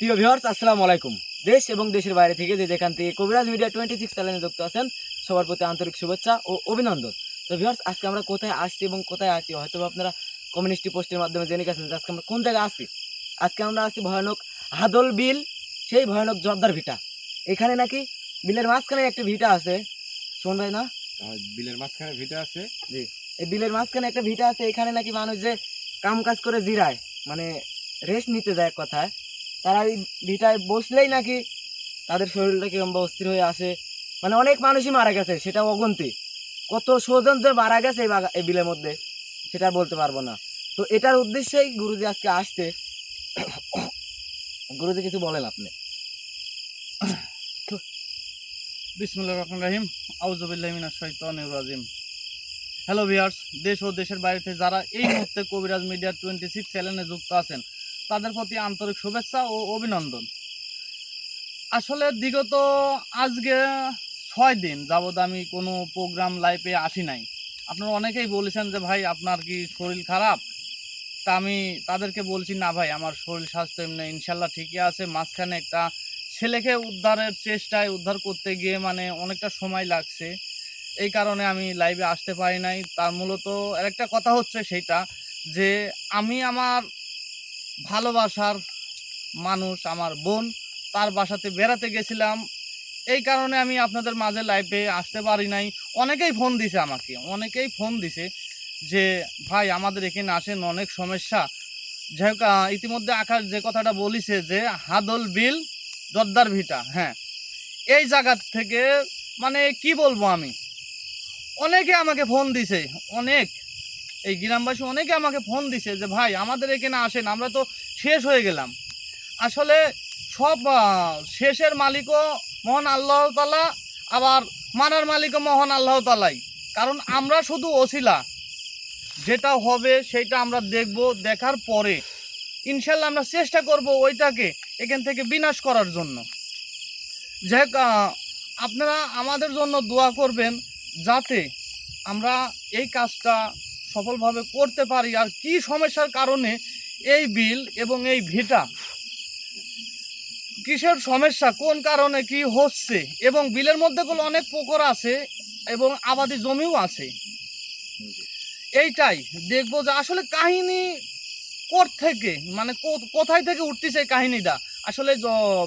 প্রিয় ভিউয়ার্স, আসসালামু আলাইকুম। দেশ এবং দেশের বাইরে থেকে যেখান থেকে কবিরাজ মিডিয়া 26 চ্যানেলে যুক্ত আছেন সবার প্রতি আন্তরিক শুভেচ্ছা ও অভিনন্দন। তো ভিউয়ার্স, আজকে আমরা কোথায় আসছি এবং কোথায় আছি হয়তো আপনারা কমিউনিটি পোস্টের মাধ্যমে জেনে গেছেন যে আজকে আমরা কোন জায়গায় আসছি। আজকে আমরা আসছি ভয়ানক হাদল বিল, সেই ভয়ানক জর্দার ভিটা। এখানে নাকি বিলের মাঝখানে একটা ভিটা আছে, শোন ভাই না? বিলের মাঝখানে ভিটা আছে। জি, এই বিলের মাঝখানে একটা ভিটা আছে। এখানে নাকি মানুষ যে কাম কাজ করে জিরায়, মানে রেস্ট নিতে যায় এক কথায়, তারা এই ভিটায় বসলেই নাকি তাদের শরীরটা কিরকম অস্থির হয়ে আসে। মানে অনেক মানুষই মারা গেছে, সেটা অগন্তি। কত স্বজন যে মারা গেছে এই বিলের মধ্যে সেটা বলতে পারবো না। তো এটার উদ্দেশ্যেই গুরুজি আজকে আসছে। গুরুজি কিছু বলেন আপনি। বিসমিল্লাহির রহমানির রহিম। আউযু বিল্লাহি মিনাশ শাইতানির রাজিম। হ্যালো ভিউয়ার্স, দেশ ও দেশের বাইরে যারা এই মুহূর্তে কবিরাজ মিডিয়া 26 চ্যানেলে যুক্ত আছেন তাদের প্রতি আন্তরিক শুভেচ্ছা ও অভিনন্দন। আসলে বিগত আজকে 6 দিন যাবৎ আমি কোনো প্রোগ্রাম লাইভে আসি নাই। আপনারা অনেকেই বলেছেন যে ভাই আপনার কি শরীর খারাপ, তা আমি তাদেরকে বলছি না ভাই, আমার শরীর স্বাস্থ্য এমনি ইনশাল্লাহ ঠিকই আছে। মাঝখানে একটা ছেলেকে উদ্ধার করতে গিয়ে মানে অনেকটা সময় লাগছে, এই কারণে আমি লাইভে আসতে পারি নাই। তার মূলত আরেকটা কথা হচ্ছে সেইটা যে আমি আমার ভালোবাসার মানুষ, আমার বোন, তার বাসাতে বেড়াতে গেছিলাম, এই কারণে আমি আপনাদের মাঝে লাইভে আসতে পারি নাই। অনেকেই ফোন দিছে যে ভাই আমাদের এখানে আসেন, অনেক সমস্যা। যাই হোক, ইতিমধ্যে আকাশ যে কথাটা বলিছে যে হাদল বিল জর্দার ভিটা, হ্যাঁ, এই জায়গা থেকে মানে কি বলবো, আমি অনেকে আমাকে ফোন দিছে, এই গ্রামবাসী অনেকে আমাকে ফোন দিছে যে ভাই আমাদের এখানে আসেন, আমরা তো শেষ হয়ে গেলাম। আসলে সব শেষের মালিকও মহান আল্লাহ তাআলা, আবার মানার মালিকও মহান আল্লাহ তাআলাই। কারণ আমরা শুধু ওসিলা, যেটা হবে সেটা আমরা দেখব, দেখার পরে ইনশাল্লাহ আমরা চেষ্টা করব ওইটাকে এখান থেকে বিনাশ করার জন্য। যাই হোক, আপনারা আমাদের জন্য দোয়া করবেন যাতে আমরা এই কাজটা সফলভাবে করতে পারি। আর কি সমস্যার কারণে এই বিল এবং এই ভিটা, কিসের সমস্যা, কোন কারণে কি হচ্ছে, এবং বিলের মধ্যে অনেক পুকুর আছে এবং আবাদি জমিও আছে, এইটাই দেখবো যে আসলে কাহিনী থেকে মানে কোথায় থেকে উঠতেছে এই কাহিনীটা, আসলে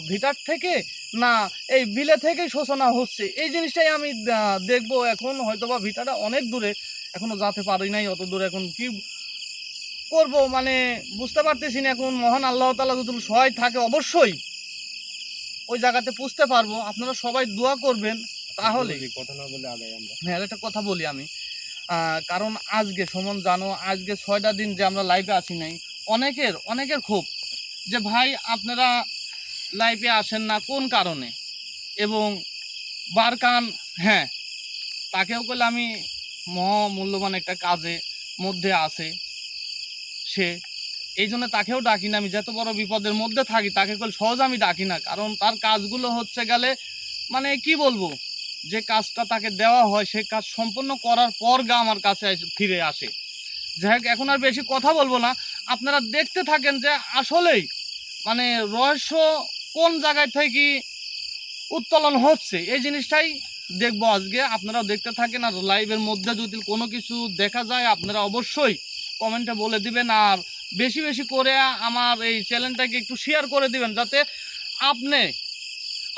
ভিটার থেকে না এই বিলে থেকেই শোষণা হচ্ছে, এই জিনিসটাই আমি দেখবো। এখন হয়তোবা ভিটাটা অনেক দূরে, এখনো যেতে পারি নাই অত দূরে, এখন কি করব মানে বুঝতে পারতেছি না। এখন মহান আল্লাহ তাআলা যদি সহায় থাকে অবশ্যই ওই জায়গাতে পুষতে পারবো। আপনারা সবাই দোয়া করবেন। তাহলে কথা না বলে আগে আমরা হ্যাঁ, একটা কথা বলি আমি, কারণ আজকে সমন জানো, আজকে 6টা দিন যে আমরা লাইভে আসি নাই, অনেকের ক্ষোভ যে ভাই আপনারা লাইভে আসেন না কোন কারণে, এবং বারকান, হ্যাঁ, তাকেও বলে আমি মূল্যবান একটা কাজে মধ্যে আছে সে, এই জন্য তাকেও ডাকি না। আমি যত বড় বিপদের মধ্যে থাকি তাকে সহজ আমি ডাকি না, কারণ তার কাজগুলো হচ্ছে গেলে মানে কি বলবো, যে কাজটা তাকে দেওয়া হয় সে কাজ সম্পন্ন করার পর আমার কাছে ফিরে আসে। যাই হোক, এখন আর বেশি কথা বলবো না, আপনারা দেখতে থাকেন যে আসলেই মানে রহস্য কোন জায়গায় থেকে উত্তোলন হচ্ছে, এই জিনিসটাই দেখবো আজকে। আপনারাও দেখতে থাকেন, আর লাইভের মধ্যে যদি কোনো কিছু দেখা যায় আপনারা অবশ্যই কমেন্টে বলে দিবেন, আর বেশি বেশি করে আমার এই চ্যানেলটাকে একটু শেয়ার করে দিবেন, যাতে আপনি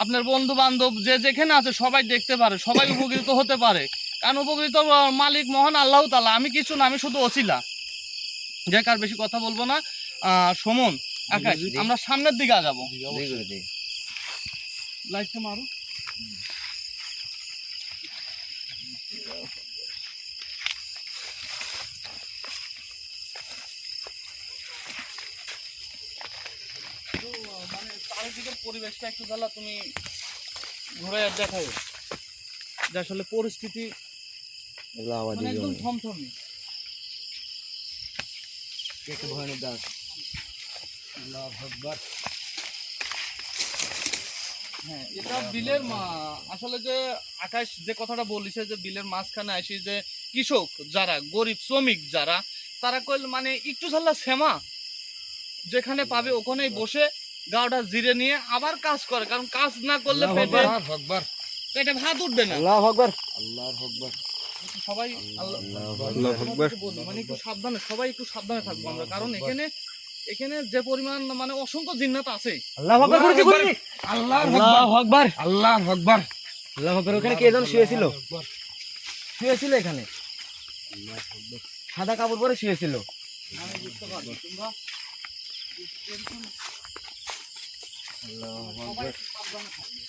আপনার বন্ধু বান্ধব যে যেখানে আছে সবাই দেখতে পারে, সবাই উপকৃত হতে পারে। কারণ উপকৃত মালিক মহান আল্লাহ তাআলা, আমি কিছু না, আমি শুধু ওসিলা। যাক, আর বেশি কথা বলবো না। সমন, আকাশ, আমরা সামনের দিকে আগাবো। লাইটটা মারো। মানে চারিদিকের পরিবেশটা একটু তাহলে তুমি ঘুরে দেখাও যে আসলে পরিস্থিতি মানে একদম থমথমে। একটা ভয়ানক দাস। হ্যাঁ, এটা বিলের আসলে যে আকাশ যে কথাটা বলিছে যে বিলের মাঝখানে আসি যে কৃষক যারা, গরিব শ্রমিক যারা, তারা কইল মানে একটু ঝাল্লা শ্যামা যেখানে পাবে ওখানেই বসে গাওটা জিরে নিয়ে আবার কাজ করে, কারণ কাজ না করলে পেটে পেটে ভাত উঠবে না। আল্লাহু আকবার। আল্লাহর আকবার। সবাই আল্লাহু আকবার। মানে একটু সাবধানে, সবাই একটু সাবধানে থাকবো আমরা, কারণ এখানে এখানে যে পরিমাণ মানে অসংখ্য জিন্নাত আছে। আল্লাহু আকবার গুরুজি, গুরুজি। আল্লাহু আকবার। আল্লাহু আকবার। আল্লাহু আকবার। ওখানে কে যেন শুয়েছিল, শুয়েছিল এখানে, সাদা কাপড় পরে শুয়েছিল। আমি বুঝতে পারছি তোমরা সবাই একটু সাবধানে থাকবে।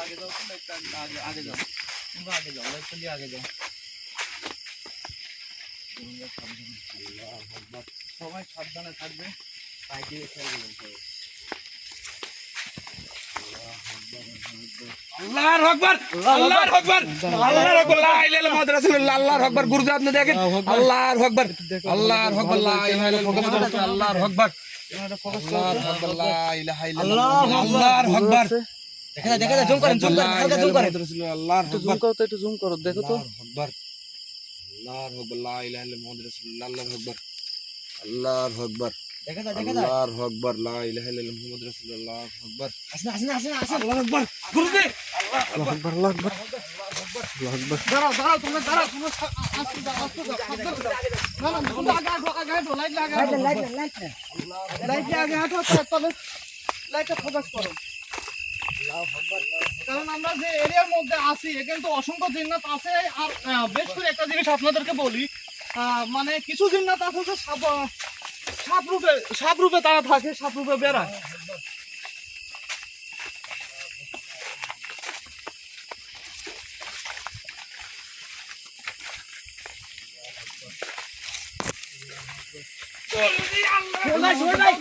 আগে যাও, আগে যাও, তোমরা আগে যাও, লাইটটা দিয়ে আগে যাও। সবাই সাবধানে থাকবে। আল্লাহর আকবার। আল্লাহর আকবার। আল্লাহর আকবার। লা ইলাহা ইল্লাল্লাহ মুহাম্মাদুর রাসূলুল্লাহ। আল্লাহর আকবার। গুরুজি আপনি দেখেন। আল্লাহর আকবার। আল্লাহর আকবার। লা ইলাহা ইল্লাল্লাহ মুহাম্মাদুর রাসূলুল্লাহ। আল্লাহর আকবার। আল্লাহর আকবার। লা ইলাহা ইল্লাল্লাহ। আল্লাহর আকবার। দেখা যায়, জুম করেন, জুম করেন, হালকা জুম করেন। আল্লাহর একটু জুম করো তো, একটু জুম করো, দেখো তো। আকবার। আল্লাহর আকবার। লা ইলাহা ইল্লাল্লাহ মুহাম্মাদুর রাসূলুল্লাহ। আল্লাহর আকবার। আল্লাহর আকবার। দেখা যায়, দেখা যায়। আল্লাহর আকবার। লা ইলাহা ইল্লাল্লাহ মুহাম্মাদুর রাসূলুল্লাহ। আল্লাহু আকবার। আসেন, আসেন, আসেন, আসেন। আল্লাহু আকবার। গুরুজি আল্লাহু আকবার। আল্লাহু আকবার। আল্লাহু আকবার। দাঁড়াও, দাঁড়াও, তোমরা দাঁড়াও, তোমরা আস্তে যাও, আস্তে যাও, সাবধানে যাও। না, না, তোমরা আগে হাঁটো, আগে হাঁটো, লাইট আগে হাঁটো, লাইট আগে হাঁটো, তারপরে লাইটটা ফোকাস করো। কারণ আমরা যে এরিয়ার মধ্যে আছি এখানে তো অসংখ্য জিন্নাত আছে। আর বেশ করে একটা জিনিস আপনাদেরকে বলি, মানে কিছু জিন্নাত আছে যে সাপ রূপে তারা থাকে, সাপ রূপে বেড়ায়। সুমন ভাই, সুমন ভাই,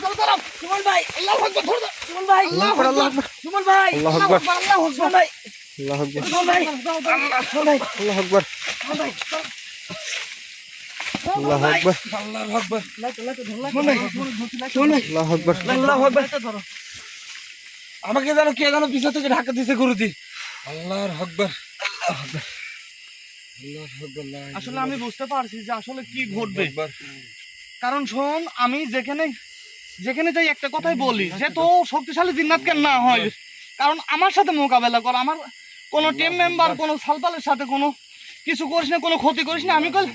সুমন ভাই, আল্লাহু আকবার, ধরো, সুমন ভাই, আল্লাহু আকবার, সুমন ভাই, আল্লাহু আকবার, আল্লাহু আকবার, সুমন ভাই, আল্লাহু আকবার। সুমন ভাই, সুমন ভাই, আল্লাহু আকবার। সুমন ভাই, আল্লাহু আকবার। আল্লাহু আকবার। সুমন ভাই, সুমন ভাই, আল্লাহু আকবার। আল্লাহু আকবার। আমাকে যেন কে যেন পিছন থেকে ঢাকা দিছে গুরুজি। আল্লাহর আকবার। আল্লাহু আকবার। আল্লাহু আকবার। লা ইলাহা আসলে আমি বুঝতে পারছি যে আসলে কি ঘটবে। আকবার। কারণ শোন, আমি যেখানে যেখানে যাই একটা কথাই বলি যে তো শক্তিশালী জিন্নাত কেন না হয়, কারণ আমার সাথে মোকাবেলা কর, আমার কোনো টিম মেম্বার কোনো সালপালের সাথে কোনো কিছু করিস না, কোনো ক্ষতি করিস না। আমি কল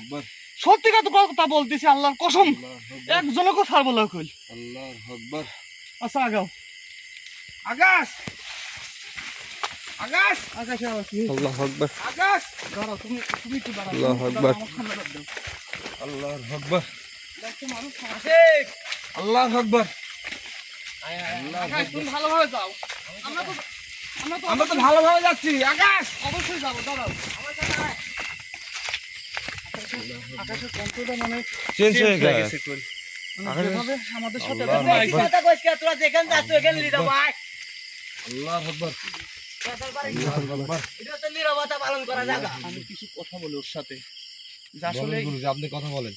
সত্যিকার কথা বলতেছি, আল্লাহর কসম, একজনকে ছাড়বো না কইল। আল্লাহু আকবার। আচ্ছা আগাও, আকাশ আকাশ আকাশে আওয়াজ। আল্লাহু আকবার। আকাশ দাঁড়াও, তুমি তুমি একটু দাঁড়াও, আল্লাহু আকবার। আমার সামনে দাঁড়াও। আল্লাহু আকবার। দেখো মানুষ আছে। আল্লাহু আকবার। আকাশ তুমি ভালোভাবে যাও, আমরা তো আমরা তো ভালোভাবে যাচ্ছি। আকাশ অবশ্যই যাবো, দাঁড়াও। আকাশের কণ্ঠটা মানে চেঞ্জ হয়ে হয়ে গেছে। গেছে কই। মানে যেভাবে আমাদের সাথে আল্লাহু দেখা আকবার। কথা কইস কে, তোরা যেখানে যাচ্ছ এখানে লিডা ভাই। আল্লাহু আকবার। এটা তো নীরবতা পালন করা যাবে। আমি কিছু কথা বলি ওর সাথে, যে আসলে বলেন গুরুজি, আপনি কথা বলেন।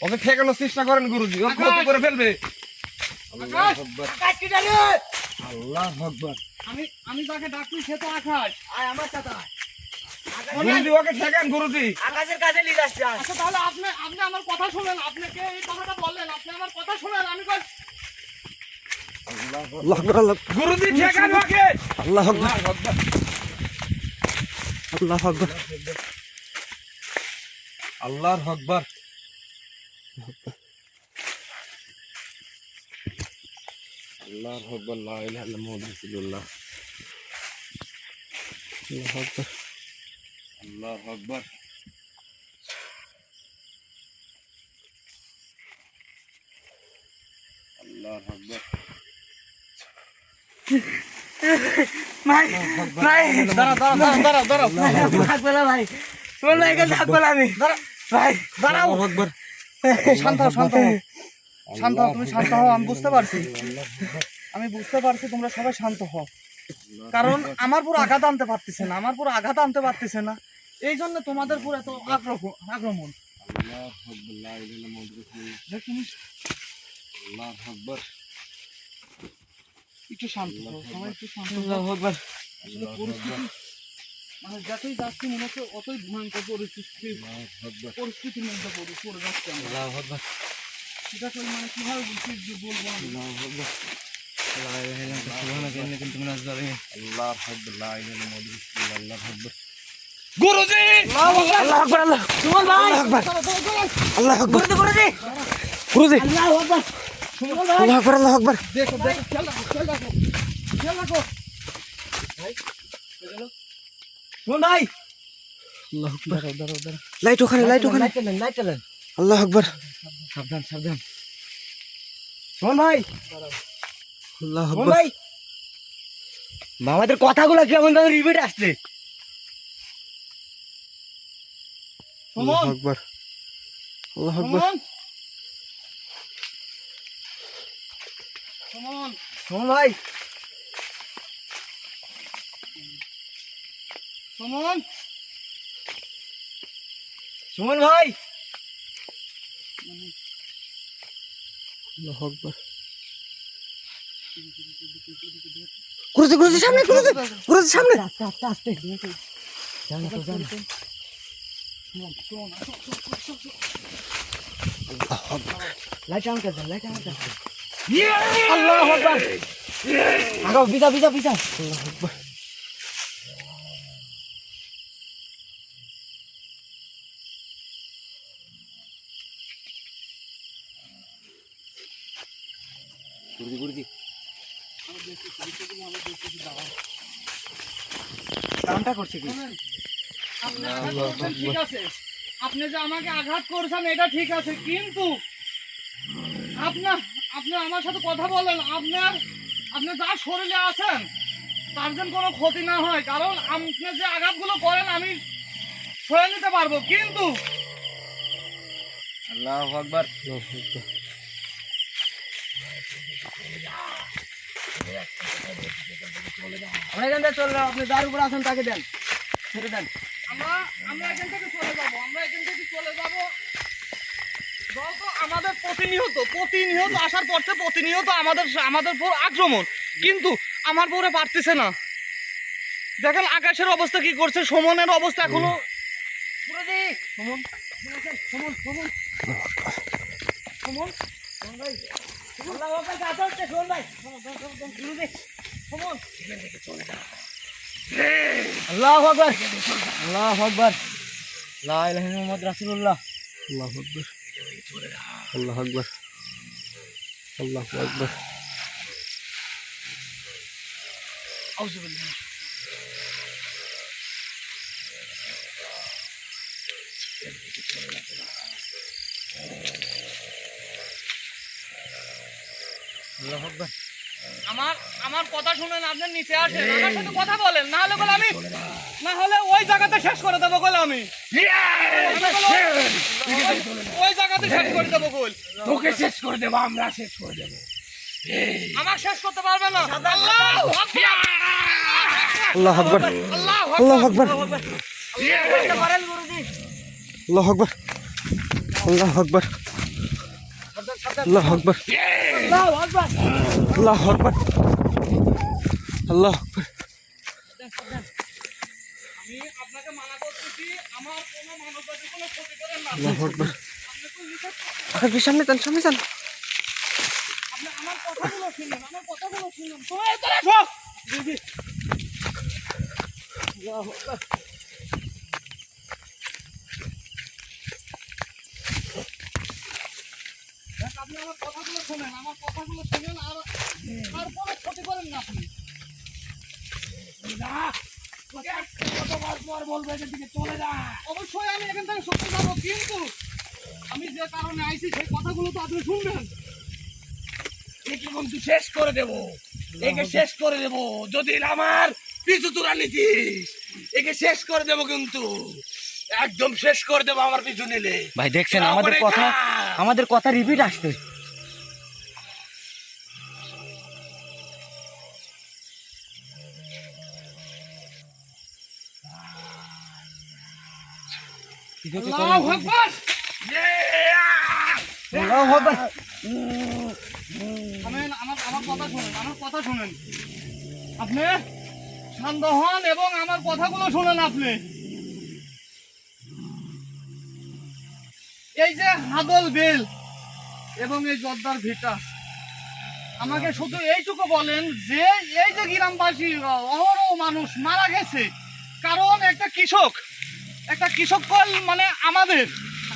ওকে ঠেকানোর চেষ্টা করেন গুরুজি, ও আকাশ! ক্ষতি করে ফেলবে। আকাশ! আকাশ কি জানো? আল্লাহু আকবার। আমি যাকে ডাকছি সে তো আকাশ। আয় আমার সাথে আয়। গুরুজি ওকে ঠেকান গুরুজি। আকাশের কাছে লিড আসছে। আচ্ছা তাহলে আপনি আপনি আমার কথা শুনেন, আপনি কে এই কথাটা বললেন, আপনি আমার কথা শুনেন। আমি কই আল্লাহু আকবার। গুরুজি ঠেকান ওকে। আল্লাহু আকবার। আল্লাহু আকবার। আল্লাহু আকবার। আল্লাহু আকবার। লা ইলাহা ইল্লাল্লাহ মুহাম্মাদুর রাসূলুল্লাহ। আল্লাহু আকবার। আল্লাহু আকবার। আল্লাহু আকবার। ভাই, ভাই, দাঁড়াও। থাকবে না ভাই। সুমন ভাই এখানে থাকবে না আমি। ভাই, দাঁড়াও, আল্লাহু আকবার। শান্ত হও, শান্ত হও, শান্ত হও, তুমি শান্ত হও। আমি বুঝতে পারছি, তোমরা সবাই শান্ত হও। কারণ আমার পুরো আঘাত আনতে পারতেছে না, এই জন্য তোমাদের পুরো এত আক্রমণ। আল্লাহু আকবার। লা ইলাহা ইল্লাল্লাহ মুহাম্মাদুর রাসূলুল্লাহ। যে তুমি আল্লাহু আকবার। একটু শান্ত হও, সবাই একটু শান্ত হও। আল্লাহু আকবার। আসলে পরিস্থিতি মানে যতই যাচ্ছি মনে হচ্ছে অতই ভয়ঙ্কর পরিস্থিতির মধ্যে পড়ে যাচ্ছে আমরা। আল্লাহু আকবার সেটা তো মানে কিভাবে বলবো আমি। আল্লাহু আকবার লা ইলাহা ইল্লাল্লাহ সুবহানাকা ইন্নী কুনতু মিনাজ জালিমিন আল্লাহু আকবার লা ইলাহা ইল্লাল্লাহ মুহাম্মাদুর রাসূলুল্লাহ আল্লাহু আকবার গুরুজি আল্লাহু আকবার আল্লাহ সুমন ভাই আল্লাহু আকবার গুরুজি গুরুজি আল্লাহু আকবার সুমন ভাই আল্লাহু আকবার আল্লাহু আকবার দেখো খেয়াল রাখো সুমন ভাই আল্লাহু আকবার দাঁড়াও লাইট ওখানে লাইট চালান আল্লাহু আকবার সাবধান সুমন ভাই আল্লাহু আকবার ভাই আমাদের কথাগুলো কেমন যেন রিপিট আসছে সুমন আকবার আল্লাহু আকবার সুমন সুমন ভাই সুমন সুমন ভাই আল্লাহু আকবার গুরুজি সামনে গুরুজি সামনে আস্তে লাইট অন কর আল্লাহু আকবার আগো পিছা আল্লাহু আকবার গুরুজি কামটা করছে কি ঠিক আছে, আপনি যে আমাকে আঘাত করছেন এটা ঠিক আছে, কিন্তু আপনি আমার সাথে কথা বলেন। আপনি যার শরীরে আছেন তার যেন কোনো ক্ষতি না হয়, কারণ আপনি যে আঘাতগুলো করেন আমি সয়ে নিতে পারবো, কিন্তু আল্লাহু আকবার আমরা এখান থেকে চলে যাবো, আপনি যার উপর আছেন তাকে দেন, ছেড়ে দেন। আমরা এখান থেকে চলে যাব। যত আমাদের প্রতিনিয়ত আসার পর থেকে প্রতিনিয়ত আমাদের উপর আক্রমণ, কিন্তু আমার পরে পারতেছে না। দেখেন আকাশের অবস্থা কি করছে, সুমনের অবস্থা এখনো আল্লাহু আকবার লা ইলাহা ইল্লাল্লাহ মুহাম্মাদুর রাসূলুল্লাহ আল্লাহু আকবার আল্লাহু আকবার আল্লাহু আকবার। আল্লাহু আকবার আমার কথা শুনেন, আপনি নিচে আসেন, আমার সাথে কথা বলেন, না হলে ওই জায়গাতে শেষ করে দেবো গোল। আমি ওই জায়গাতে শেষ করে দেবো গোল। তোকে শেষ করে দেবো, আমরা শেষ করে দেবো। আমার শেষ করতে পারবে না। আল্লাহু আকবার আল্লাহু আকবার আল্লাহু আকবার আল্লাহু আকবার আল্লাহু আকবার আল্লাহু আকবার আল্লাহু আকবার আল্লাহু আকবার। আমি আপনাকে মানা করতেছি, আমার কোনো মানবতার কোনো ক্ষতি করেন না। আল্লাহু আকবার আপনি তো নিষেধ, আপনি সামনে যান আপনি আমার কথাগুলো শুনুন। তুমি এখানে আসো। দেখ, আপনি আমার কথাগুলো শোনেন, আর কোনো ক্ষতি করেন না আপনি। অবশ্যই আমি এখান থেকে সত্যি যাবো, কিন্তু আমি যে কারণে আইছি সেই কথাগুলো তো আপনি শুনবেন। একে কিন্তু শেষ করে দেবো, একে শেষ করে দেবো। যদি আমার পিছু তোরা নিতিস, একে শেষ করে দেবো, কিন্তু একদম শেষ করে দেবো আমার পিছু নিলে। ভাই দেখছেন তারপরে আমাদের কথা রিপিট আসছে। আল্লাহু আকবার। আল্লাহু আকবার আমার কথা শুনেন, আপনি শান্ত হন এবং আমার কথাগুলো শুনেন আপনি। এই যে হাদল বিল এবং এই জর্দার ভিটা, আমাকে শুধু এইটুকু বলেন যে এই যে গ্রামবাসী অহরহ মানুষ মারা গেছে, কারণ একটা কৃষক কল মানে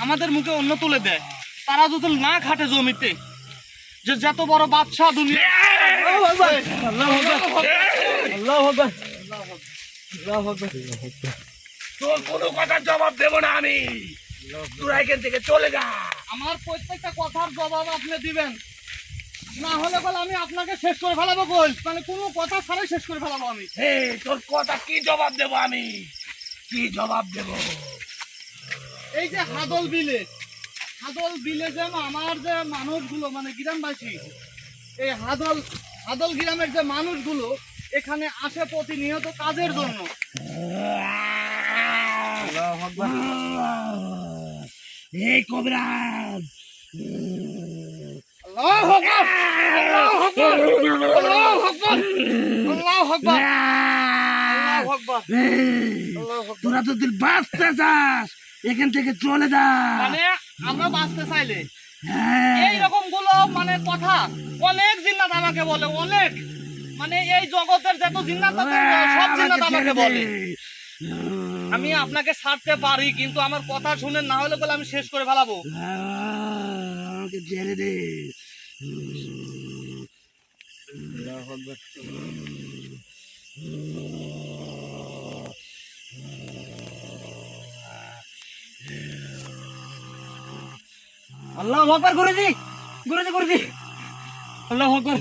আমাদের মুখে অন্য তুলে দেয়। তারা যদি না খাটে জমিতে, যে যত বড় বাদশাহ দুনিয়া। তোর কোনো কথার জবাব দেবো না আমি, তোরা এখান থেকে চলে যা। আমার প্রত্যেকটা কথার জবাব আপনি দিবেন, না হলে বলে আমি আপনাকে শেষ করে ফেলাবো। মানে কোনো কথা ছাড়াই শেষ করে ফেলাবো আমি। তোর কথা কি জবাব দেবো আমি, কি জবাব দেবো? এই যে হাদল বিলে যে আমার যে মানুষগুলো মানে গ্রামবাসী, এই হাদল গ্রামের যে মানুষগুলো এখানে আসে প্রতিনিয়ত কাজের জন্য। এই কবিরাজ, আল্লাহু আকবার, আল্লাহু আকবার, আল্লাহু আকবার, আল্লাহু আকবার, আল্লাহু আকবার, আল্লাহু আকবার। তোরা যদি বাঁচতে চাস এখান থেকে চলে যা। মানে আমরা বাঁচতে চাইলে এইরকম গুলো মানে কথা অনেক জিন্নাত আমাকে বলে, অনেক মানে এই জগতের যত জিন্নাত আছে, সব জিন্নাত আমাকে বলে। আমি আপনাকে ছাড়তে পারি, কিন্তু আমার কথা শুনেন, না হলে বলে আমি শেষ করে ফেলাবো। আমাকে ছেড়ে দে। আল্লাহু আকবার, গুরুজি আল্লাহু আকবার,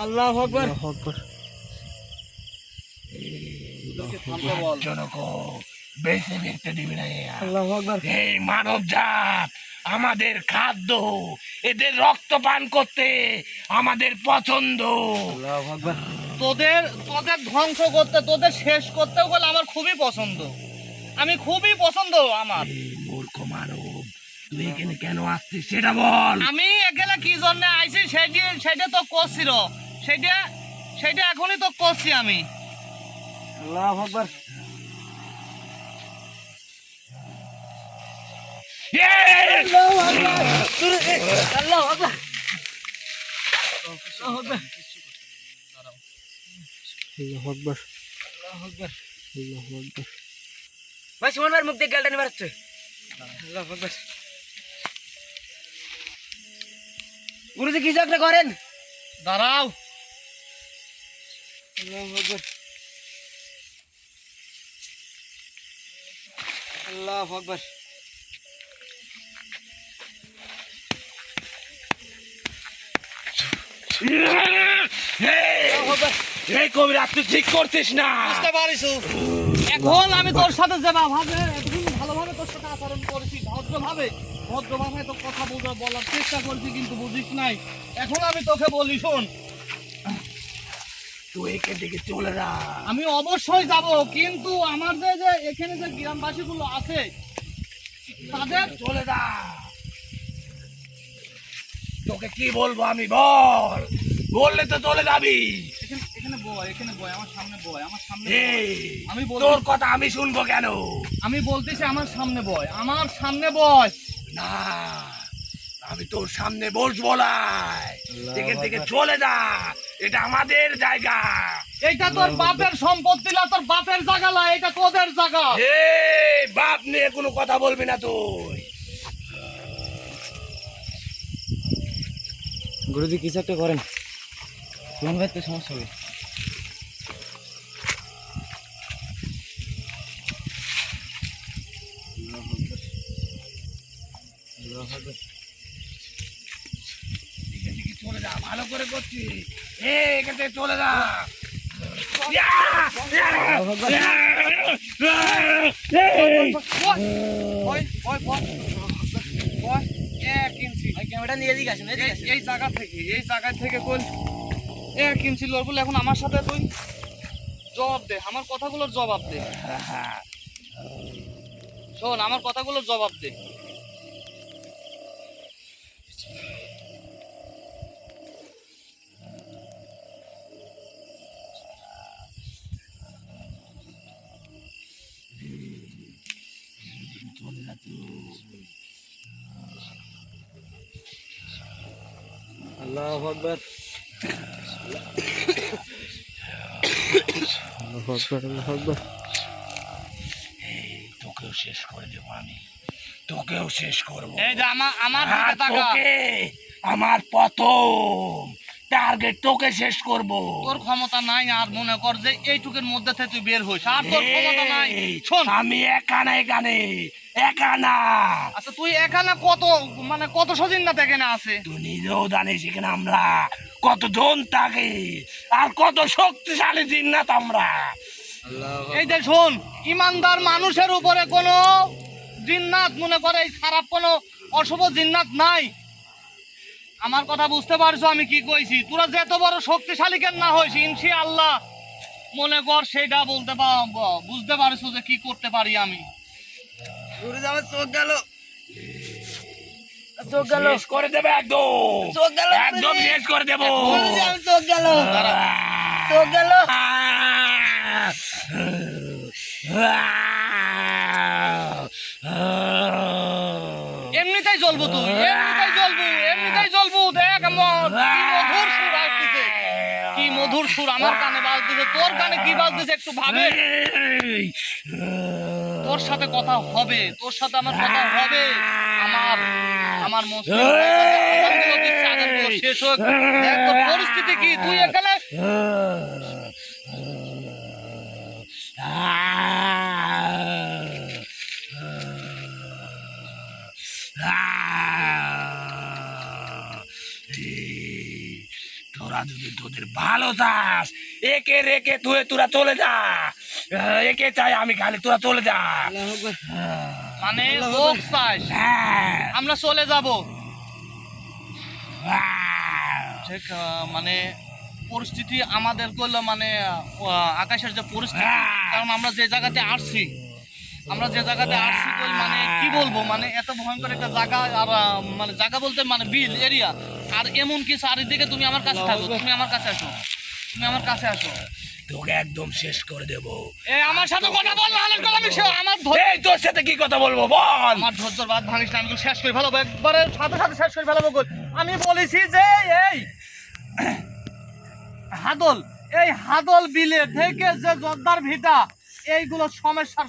আল্লাহু আকবার। জনকো বেশি দেখতে দিবি না। আল্লাহু আকবার। এই মানব জাত আমাদের খাদ্য, এদের রক্ত পান করতে আমাদের পছন্দ। আল্লাহু আকবার। তোদের ধ্বংস করতে, তোদের শেষ করতেও বলে আমার খুবই পছন্দ, আমি খুবই পছন্দ আমার। মূর্খ মানব, তুই এখানে কেন আসছিস সেটা বল। আমি এখানে কি জন্য আইছি সেটা তো করছিল, সেটা এখনই তো করছি আমি। আল্লাহু আকবার। আল্লাহু আকবার, গুরুজি আল্লাহু আকবার, আল্লাহু আকবার, আল্লাহু আকবার। ভাই সুমন ভাই মুখ দিয়ে গালটা নিয়ে বেরোচ্ছে। আল্লাহু আকবার। গুরুজি কিছু একটা করেন। দাঁড়াও। আল্লাহু আকবার, আল্লাহু আকবার। এই কবিরাজ তুই ঠিক করছিস না। বুঝতে পারিস? এখন আমি তোর সাথে যে ভালোভাবে তোর সাথে আচরণ করেছি, ভদ্রভাবে তো কথা বলার চেষ্টা করছি, কিন্তু বুঝিস নাই। এখন আমি তোকে বলি, শোন, তুই এখান থেকে চলে যা। আমি অবশ্যই যাব, কিন্তু আমার যে এখানে যে গ্রামবাসী গুলো আছে তাদের চলে যা। তোকে কি বলবো আমি, বল, বললে তো চলে যাবি। এখানে বয় আমার সামনে এই, আমি তোর কথা আমি শুনবো কেন? আমি বলতেছি আমার সামনে বয়। না, আমি তোর সামনে বসবো না। এখান থেকে চলে যা, এটা আমাদের জায়গা। এইটা তোর বাপের সম্পত্তি না, তোর বাপের জায়গা না, এটা তোদের জায়গা। এই বাপ নিয়ে কোনো কথা বলবি না তুই। গুরুজি কিছু একটা করেন, সুমন ভাই তো সমস্যা হবে। এখান থেকে চলে যা, ভালো করে করছি। এখান থেকে চলে যা। ক্যামেরা নিয়ে এদিকে আসেন, এদিকে আসেন। এই জায়গা থেকে কোন 1 ইঞ্চি লড় বলে এখন আমার সাথে তুই জবাব দে, আমার কথাগুলোর জবাব দে। শোন, আমার কথাগুলোর জবাব দে। আল্লাহু আকবার। আল্লাহু আকবার, আল্লাহু আকবার। তোকেও শেষ করে দেবো আমি, তোকেও শেষ করবো। এই যে আমার দিকে আর তাকা। তোকে আমার প্রথম টার্গেট, তোকে শেষ করব। তোর ক্ষমতা নাই আর মনে কর যে এইটুকুর মধ্যে থেকে তুই বের হইস, আর তোর ক্ষমতা নাই। শোন, আমি একা না, এখানে একা না। আচ্ছা তুই এখানে কত সজিন্নাত এখানে আছে? তুই নিজেও জানিস এখানে আমরা কতজন থাকি আর কত শক্তিশালী জিন্নাত আমরা। এই যে শোন, ইমানদার মানুষের উপরে কোনো জিন্নাত মনে করে এই খারাপ কোনো অশুভ জিন্নাত নাই। আমার কথা বুঝতে পারছো আমি কি কইছি? তোরা যত বড় শক্তিশালী কেন না হইস, ইনশাআল্লাহ মনে কর সেটা বুঝতে পারছো যে কি করতে পারি আমি। আমার চোখ গেল, চোখ গেল, শেষ করে দেবে একদম, চোখ গেল, একদম শেষ করে দেবো। চোখ গেল, চোখ গেল। এমনিতেই জ্বলবো তুই, এমনিতেই জ্বলবো। দেখ আমার কি মধুর সুর আসতেছে, কি মধুর সুর আমার কানে বাজতেছে। তোর কানে কি বাজতেছে একটু ভাবে। তোর সাথে কথা হবে, তোর সাথে আমার কথা হবে। আমার মুসলিম আজানগুলো দিচ্ছে, আজানগুলো শেষ হোক। দেখ তোর পরিস্থিতি কি, তুই এখানে তোরা যদি তোদের ভালো চাস, একে রেখে তুই তোরা চলে যা। একে চাই আমি, খালি তোরা চলে যা। মানে লোক চাস, আমরা চলে যাব। ঠিক মানে পরিস্থিতি আমাদের করলো মানে আকাশের যে পরিস্থিতি, কারণ আমরা যে জায়গাতে আসছি কই মানে কি বলবো, মানে এত ভয়ঙ্কর একটা জায়গা। আর মানে জায়গা বলতে মানে বিল এরিয়া, আর এমন কি চারিদিকে। তুমি আমার কাছে থাকো, তুমি আমার কাছে আসো, তুমি আমার কাছে আসো। তোকে একদম শেষ করে দেব। আমার সাথে কথা বল, আমার এই তোর সাথে কি কথা বলবো বল। আমার ধৈর্যের বাদ ভাঙিস না, আমি তো শেষ করে ফেলাবো, একবারে সাথে সাথে শেষ করে ফেলাবো। আমি বলেছি যে এই হাদল বিলে থেকে যে জর্দার ভিটা, এইগুলো সমস্যার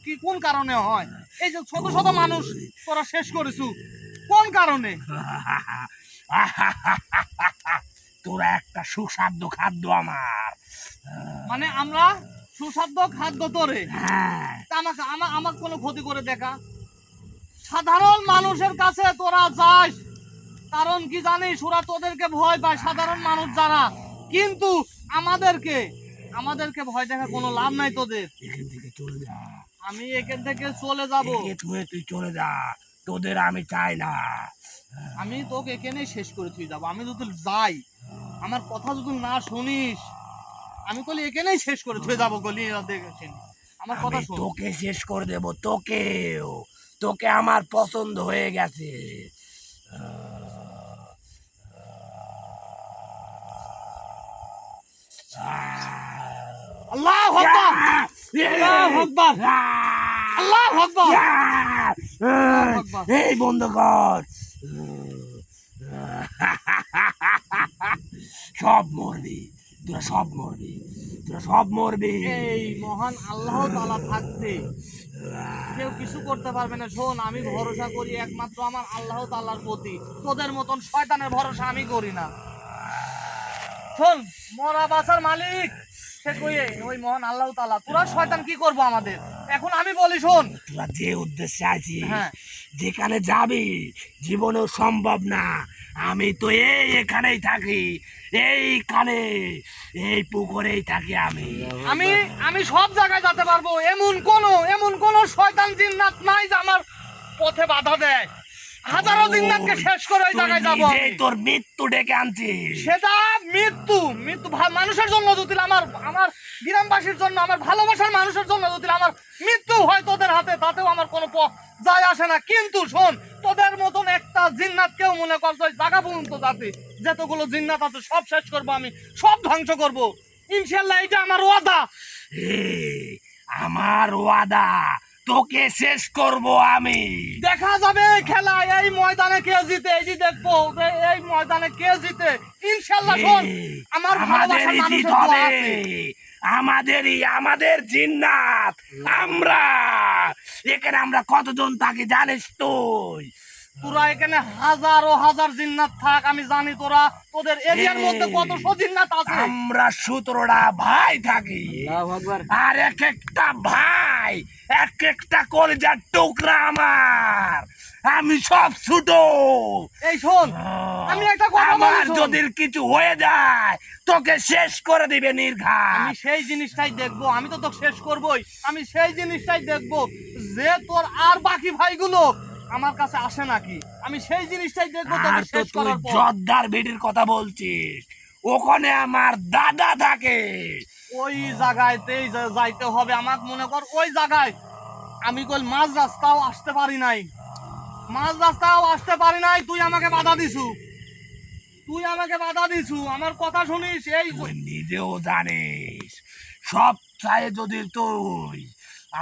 কি কোন কারণে হয়? এই যে ছোট ছোট মানুষ তোরা শেষ করেছু কোন কারণে? তোরা একটা সুস্বাদ্য খাদ্য আমার, মানে আমরা সুস্বাদ্য খাদ্য তোরে, তা আমাকে কোনো ক্ষতি করে দেখা? সাধারণ মানুষের কাছে তোরা যাস, কারণ কি জানিস ওরা তোদেরকে ভয় পায়, সাধারণ মানুষ যারা। কিন্তু আমাদেরকে ভয় দেখা কোনো লাভ নাই তোদের। এখান থেকে চলে যা। আমি এখান থেকে চলে যাব। তুই চলে যা, তোদের আমি চাই না। আমি তোকে এখানেই শেষ করে তুই যাবো। আমি যদি যাই, আমার কথা যদি না শুনিস, আমি কলি এখানেই শেষ করে তুই যাবো। কলি দেখেছেন আমার কথা শোন। তোকে শেষ করে দেব, তোকে আমার পছন্দ হয়ে গেছে। আল্লাহু আকবার, আল্লাহু আকবার, আল্লাহু আকবার। এই বন্ধ কর, সব মরবি, তোরা সব মরবি। এই মহান আল্লাহ তাআলা থাকতে কেউ কিছু করতে পারবে না। শোন, আমি ভরসা করি একমাত্র আমার আল্লাহ তাআলার প্রতি। তোদের মতন শয়তানের ভরসা আমি করি না। শোন, মরা বাঁচার মালিক সে কইয়ে ওই মহান আল্লাহ তাআলা। তোরা শয়তান কি করবো আমাদের? এখন আমি বলি শোন, তোরা যে উদ্দেশ্যে আছিস, হ্যাঁ, যেখানে যাবি জীবনেও সম্ভব না। আমি তো এখানেই থাকি, এইখানে এই পুকুরেই থাকি। আমি সব জায়গায় যেতে পারবো। এমন কোন শয়তান জিন্নাত নাই যে আমার পথে বাধা দেয়। হাজারো জিন্নাতকে শেষ করে ওই জায়গায় যাবো। তোর মৃত্যু ডেকে আনছিস। সেটা মৃত্যু মানুষের জন্য যদি আমার গ্রামবাসীর জন্য, আমার ভালোবাসার মানুষের জন্য যদি আমার মৃত্যু হয় তোদের হাতে, তাতেও আমার কোনো যায় আসে না। কিন্তু শোন, তোদের মতন একটা জিন্নাত কেউ মনে করতো ওই জায়গা পর্যন্ত যাতে, যতগুলো জিন্নাত আছে সব শেষ করবো, আমি সব ধ্বংস করবো ইনশাল্লাহ। এটা আমার ওয়াদা। আমার ওয়াদা তোকে শেষ করব আমি। দেখা যাবে এই খেলা, এই ময়দানে কে জিতে, এই যে দেখবো যে এই ময়দানে কে জিতে। ইনশাআল্লাহ শোন, আমার ভালোবাসার আমাদেরই মানুষের জিত দোয়া হবে, আছে। আমাদের জিন্নাত আমরা। এখানে আমরা কতজন থাকি জানিস তুই? তোরা এখানে হাজার ও হাজার জিন্নাত থাক, আমি জানি তোরা তোদের এরিয়ার মধ্যে কতশো জিন্নাত আছে। আমরা 17টা ভাই থাকি, আল্লাহু আকবার। আর এক একটা ভাই এক একটা কলিজার টুকরা আমার। আমি সব ছোট। এই শোন, আমি একটা কথা বলি আমার শোন। যদি কিছু হয়ে যায় তোকে শেষ করে দিবে নির্ঘাত। আমি সেই জিনিসটাই দেখবো, আমি তো তোকে শেষ করবই। আমি সেই জিনিসটাই দেখবো যে তোর আর বাকি ভাইগুলো আমার কাছে আসে নাকি। আমি সেই জিনিসটাই দেখবো তোকে আর তো শেষ তুই করার পর। জর্দার বেটির কথা বলছিস, ওখানে আমার দাদা থাকে। ওই জায়গায়তেই যাইতে হবে আমার, মনে কর ওই জায়গায় আমি কল মাঝ রাস্তাও আসতে পারি নাই, মাঝ রাস্তাও আসতে পারি নাই। তুই আমাকে বাধা দিছু, তুই আমাকে বাধা দিছু, আমার কথা শুনিস। এই তুই নিজেও জানিস সব চাই যদি তুই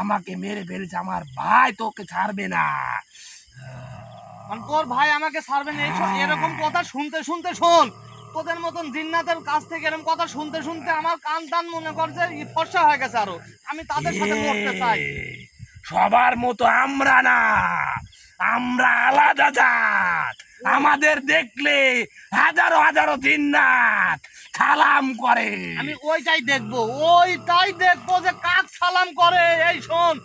আমাকে মেরে ফেলিস, আমার ভাই তোকে ছাড়বে না। মানে তোর ভাই আমাকে ছাড়বে না, এরকম কথা শুনতে শুনতে শোন, তোদের মতন জিন্নাতের কাছ থেকে এরকম কথা শুনতে শুনতে আমার কান টান মনে কর যে ফর্সা হয়ে গেছে। আরো আমি তাদের সাথে লড়তে চাই। সবার মতো আমরা না, আমরা আলাদা জাত। আমাদের দেখলে হাজারো হাজারো জিন্নাত সালাম করে। আমি ওইটাই দেখবো, ওইটাই দেখবো যে কাক সালাম করে। এই শোন,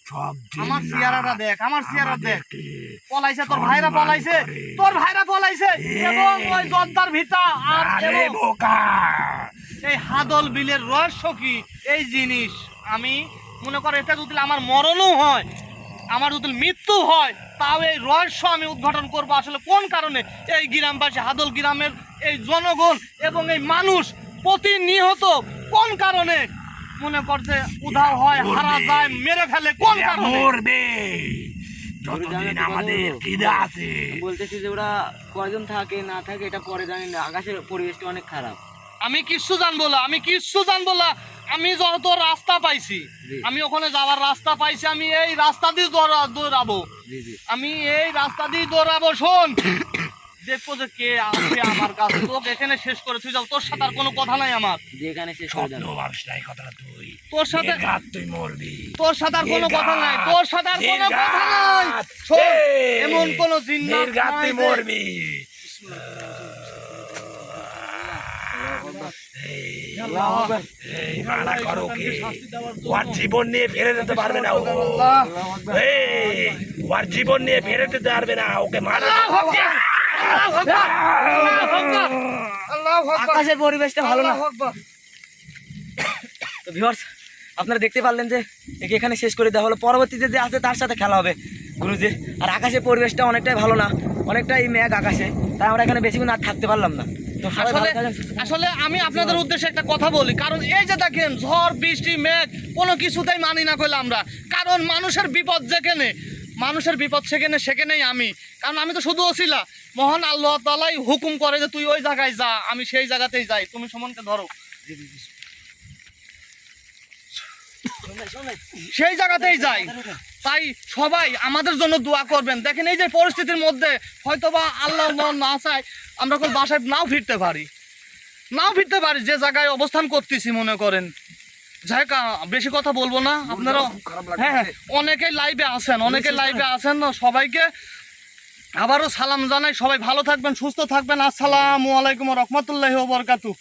সব আমার জিন্নাত চেহারাটা দেখ, আমার চেহারা দেখ। আমাদেরকে পলাইছে তোর ভাইরা, সম্মান পলাইছে করে। তোর ভাইরা, পলাইছে এবং ওই জর্দার ভিটা আর আরে এবং বোকা, এই হাদল বিলের রহস্য কি এই জিনিস। আমি মনে কর এটা যদি আমার মরণও হয়, আমার যদি মৃত্যু হয়, তাও এই রহস্য আমি উদ্ঘাটন করবো। আসলে কোন কারণে এই গ্রামবাসী, হাদল গ্রামের এই জনগণ এবং এই মানুষ প্রতিনিয়ত কোন কারণে মনে কর যে উধাও হয়, হারা যায়, মেরে ফেলে, কোন এরা কারণে? মরবে যতদিন আমাদের খিদা আছে। বলতেছি যে ওরা কয়জন থাকে না থাকে এটা পরে জানি না, আকাশের পরিবেশটা অনেক খারাপ। আমি কিচ্ছু জানবো না, আমি কিচ্ছু জানবো না। আমি যত রাস্তা পাইছি, জি। আমি ওখানে যাওয়ার রাস্তা পাইছি, আমি এই রাস্তা দিয়ে দৌড়াবো, জি জি। আমি এই রাস্তা দিয়ে দৌড়াবো। শোন, দেখবো যে কে আছে আমার কাছে। তোকে এখানে শেষ করে তুই যাও, তোর সাথে আর কোনো কথা নাই আমার। যে এখানে শেষ করে স্বপ্ন যাবে। ভাবিস না এই কথাটা তুই। তোর সাথে নির্ঘাত তুই মরবি। তোর সাথে আর কোনো কথা নাই, তোর সাথে আর কোনো কথা নাই। শোন, এমন কোনো জিন্নাত নির্ঘাত নাই তুই যে- মরবি। আল্লাহু আকবার। এই মানা করো কি? ওর জীবন নিয়ে ফেরে যেতে পারবে না ও। এই, ওর জীবন নিয়ে ফেরে যেতে পারবে না, ওকে মানা করো। আকাশের পরিবেশটা ভালো না। তো ভিউয়ার্স, আপনারা দেখতে পারলেন যে একে এখানে শেষ করে দেওয়া হলো। পরবর্তীতে যে আছে তার সাথে খেলা হবে গুরুজির। আর আকাশের পরিবেশটা অনেকটাই ভালো না, অনেকটাই মেঘ আকাশে, তাই আমরা এখানে বেশিক্ষণ আর থাকতে পারলাম না। তো সবাই ভালো আসলে থাকেন, সুস্থ থাকেন। আসলে আমি আপনাদের উদ্দেশ্যে একটা কথা বলি, কারণ এই যে দেখেন ঝড় বৃষ্টি মেঘ কোনো কিছুতেই মানি না করলে আমরা, কারণ মানুষের বিপদ যেখানে, মানুষের বিপদ সেখানে, সেখানেই আমি। কারণ আমি তো শুধু ওসিলা, মহান আল্লাহ তাআলাই হুকুম করে যে তুই ওই জায়গায় যা, আমি সেই জায়গাতেই যাই। তুমি সুমনকে ধরো, সেই জায়গাতেই যাই। তাই সবাই আমাদের জন্য দোয়া করবেন। দেখেন এই যে পরিস্থিতির মধ্যে হয়তোবা আল্লাহ না চায় আমরা কোন বাসায় নাও ফিরতে পারি, যে জায়গায় অবস্থান করতেছি মনে করেন। যাই হোক, বেশি কথা বলবো না। আপনারা হ্যাঁ অনেকেই লাইভে আছেন, সবাইকে আবারও সালাম জানাই। সবাই ভালো থাকবেন, সুস্থ থাকবেন। আসসালামু আলাইকুম ওয়া রাহমাতুল্লাহি ওয়া বারাকাতুহু।